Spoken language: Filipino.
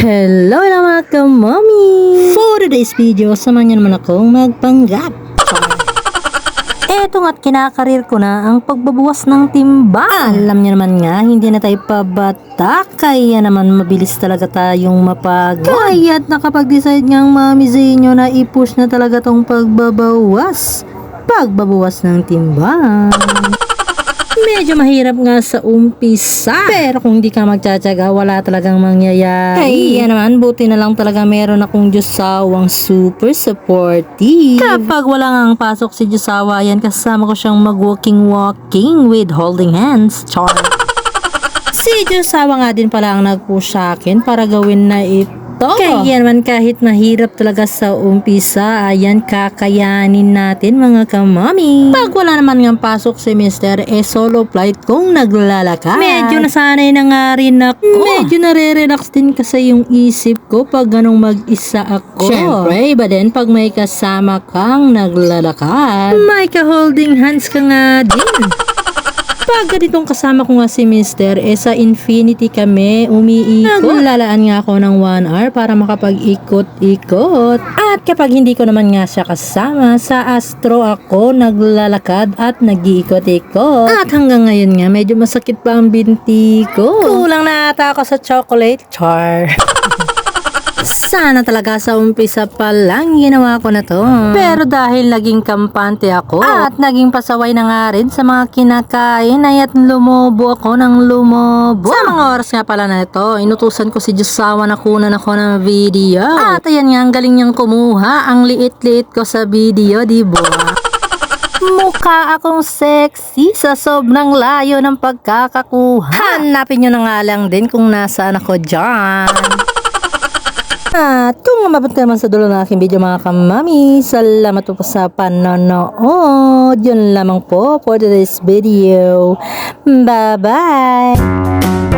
Hello mga kamami! For today's video, samahan niyo naman akong magpanggap. Eto nga't kinakarir ko na ang pagbabawas ng timbang. Alam niyo naman nga, hindi na tayo pabata, kaya naman mabilis talaga tayong mapagod. Kaya't nakapag-decide ngang Mami Zenyo na i-push na talaga tong pagbabawas ng timbang. Medyo mahirap nga sa umpisa, pero kung di ka magtsatsaga, wala talagang mangyayari. Kaya naman, buti na lang talaga meron akong Diyosawang super supportive. Kapag wala ngang pasok si Diyosawa, yan kasama ko siyang mag-walking with holding hands. Char. Si Diyosawa nga din pala ang nag-push sa akin para gawin na ito. Kaya naman kahit mahirap talaga sa umpisa, ayan, kakayanin natin mga kamami. Pag wala naman nga pasok si Mister, solo flight kong naglalakad. Medyo nasanay na nga rin ako. Medyo nare-relax din kasi yung isip ko pag ganong mag-isa ako. Siyempre, iba din pag may kasama kang naglalakad. May ka-holding hands ka nga din. Pag ganitong kasama ko nga si Mister, sa Infinity kami umiikot. Naglalaan nga ako ng 1 hour para makapag-ikot-ikot. At kapag hindi ko naman nga siya kasama, sa Astro ako naglalakad at nag-iikot-ikot. At hanggang ngayon nga, medyo masakit pa ang binti ko. Kulang na ata ako sa chocolate. Char. Sana talaga sa umpisa pa lang ginawa ko na to. Pero dahil naging kampante ako at naging pasaway na nga rin sa mga kinakain, ay at lumobo ako ng lumobo. Sa mga oras nga pala na ito, inutusan ko si Diyosawa na kunan ako ng video. At ayan nga, ang galing niyang kumuha. Ang liit-liit ko sa video, diba? Mukha akong sexy sa sobrang layo ng pagkakakuha. Hanapin nyo na nga lang din kung nasaan ako dyan. At kung umabot ka naman sa dulo ng aking video mga kamami, salamat po sa panonood. Yun lamang po for today's video. Bye bye!